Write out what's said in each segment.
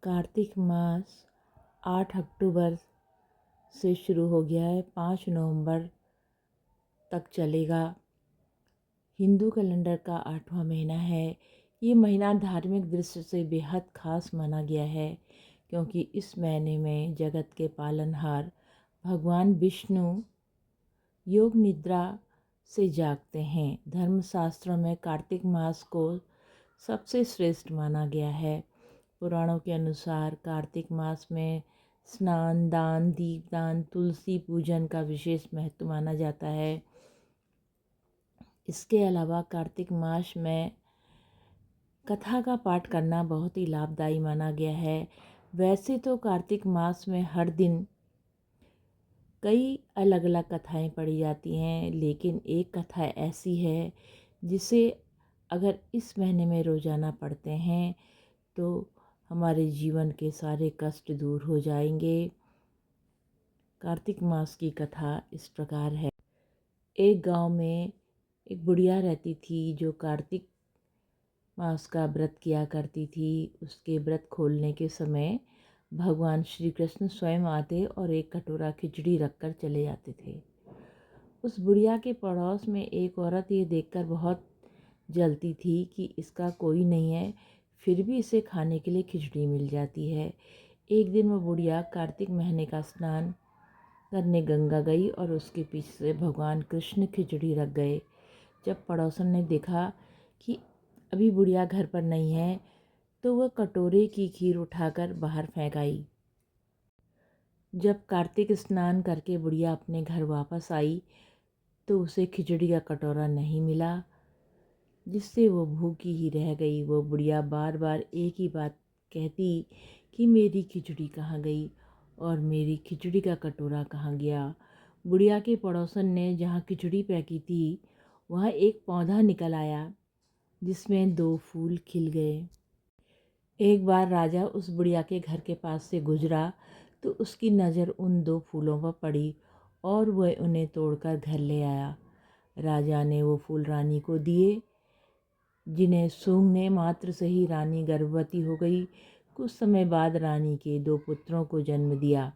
कार्तिक मास 8 अक्टूबर से शुरू हो गया है, 5 नवंबर तक चलेगा। हिंदू कैलेंडर का 8वां महीना है। ये महीना धार्मिक दृष्टि से बेहद खास माना गया है, क्योंकि इस महीने में जगत के पालनहार भगवान विष्णु योग निद्रा से जागते हैं। धर्मशास्त्रों में कार्तिक मास को सबसे श्रेष्ठ माना गया है। पुराणों के अनुसार कार्तिक मास में स्नान, दान, दीपदान, तुलसी पूजन का विशेष महत्व माना जाता है। इसके अलावा कार्तिक मास में कथा का पाठ करना बहुत ही लाभदायी माना गया है। वैसे तो कार्तिक मास में हर दिन कई अलग अलग कथाएं पढ़ी जाती हैं, लेकिन एक कथा ऐसी है जिसे अगर इस महीने में रोज़ाना पढ़ते हैं तो हमारे जीवन के सारे कष्ट दूर हो जाएंगे। कार्तिक मास की कथा इस प्रकार है। एक गांव में एक बुढ़िया रहती थी जो कार्तिक मास का व्रत किया करती थी। उसके व्रत खोलने के समय भगवान श्री कृष्ण स्वयं आते और एक कटोरा खिचड़ी रखकर चले जाते थे। उस बुढ़िया के पड़ोस में एक औरत ये देखकर बहुत जलती थी कि इसका कोई नहीं है, फिर भी इसे खाने के लिए खिचड़ी मिल जाती है। एक दिन वो बुढ़िया कार्तिक महीने का स्नान करने गंगा गई और उसके पीछे से भगवान कृष्ण खिचड़ी रख गए। जब पड़ोसन ने देखा कि अभी बुढ़िया घर पर नहीं है, तो वह कटोरे की खीर उठाकर बाहर फेंक आई। जब कार्तिक स्नान करके बुढ़िया अपने घर वापस आई तो उसे खिचड़ी का कटोरा नहीं मिला, जिससे वो भूखी ही रह गई। वो बुढ़िया बार बार एक ही बात कहती कि मेरी खिचड़ी कहाँ गई और मेरी खिचड़ी का कटोरा कहाँ गया। बुढ़िया के पड़ोसन ने जहाँ खिचड़ी फेंकी थी वहाँ एक पौधा निकल आया जिसमें 2 फूल खिल गए। एक बार राजा उस बुढ़िया के घर के पास से गुजरा तो उसकी नज़र उन 2 फूलों पर पड़ी और वह उन्हें तोड़कर घर ले आया। राजा ने वो फूल रानी को दिए, जिन्हें सूंघने मात्र से ही रानी गर्भवती हो गई। कुछ समय बाद रानी के 2 पुत्रों को जन्म दिया।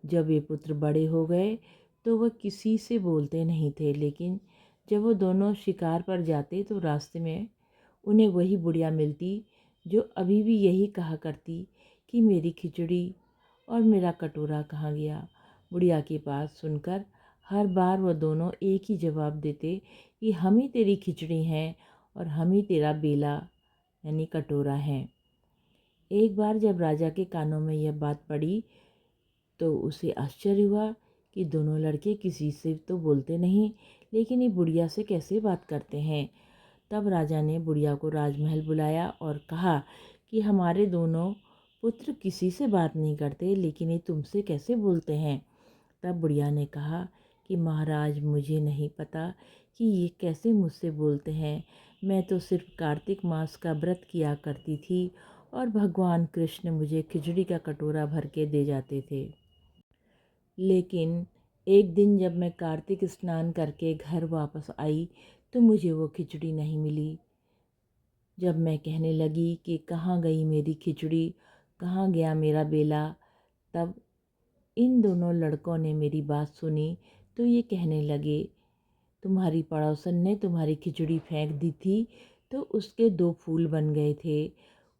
जब ये पुत्र बड़े हो गए तो वह किसी से बोलते नहीं थे, लेकिन जब वो दोनों शिकार पर जाते तो रास्ते में उन्हें वही बुढ़िया मिलती जो अभी भी यही कहा करती कि मेरी खिचड़ी और मेरा कटोरा कहाँ गया। बुढ़िया की बात सुनकर हर बार वह दोनों एक ही जवाब देते कि हम ही तेरी खिचड़ी हैं और हम ही तेरा बेला यानी कटोरा हैं। एक बार जब राजा के कानों में यह बात पड़ी तो उसे आश्चर्य हुआ कि दोनों लड़के किसी से तो बोलते नहीं, लेकिन ये बुढ़िया से कैसे बात करते हैं। तब राजा ने बुढ़िया को राजमहल बुलाया और कहा कि हमारे दोनों पुत्र किसी से बात नहीं करते, लेकिन ये तुमसे कैसे बोलते हैं। तब बुढ़िया ने कहा कि महाराज, मुझे नहीं पता कि ये कैसे मुझसे बोलते हैं। मैं तो सिर्फ कार्तिक मास का व्रत किया करती थी और भगवान कृष्ण मुझे खिचड़ी का कटोरा भर के दे जाते थे। लेकिन एक दिन जब मैं कार्तिक स्नान करके घर वापस आई तो मुझे वो खिचड़ी नहीं मिली। जब मैं कहने लगी कि कहाँ गई मेरी खिचड़ी, कहाँ गया मेरा बेला, तब इन दोनों लड़कों ने मेरी बात सुनी तो ये कहने लगे, तुम्हारी पड़ोसन ने तुम्हारी खिचड़ी फेंक दी थी तो उसके 2 फूल बन गए थे।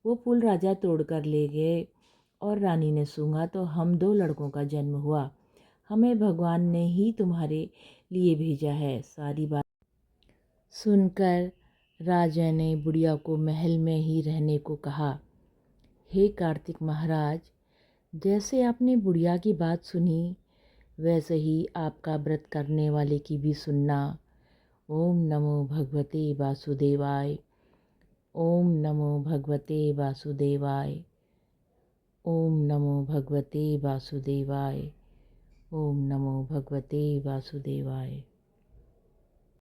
वो फूल राजा तोड़ कर ले गए और रानी ने सूंघा तो हम 2 लड़कों का जन्म हुआ। हमें भगवान ने ही तुम्हारे लिए भेजा है। सारी बात सुनकर राजा ने बुढ़िया को महल में ही रहने को कहा। हे कार्तिक महाराज, जैसे आपने बुढ़िया की बात सुनी वैसे ही आपका व्रत करने वाले की भी सुनना। ओम नमो भगवते वासुदेवाय। ओम नमो भगवते वासुदेवाय। ओम नमो भगवते वासुदेवाय। ओम नमो भगवते वासुदेवाय।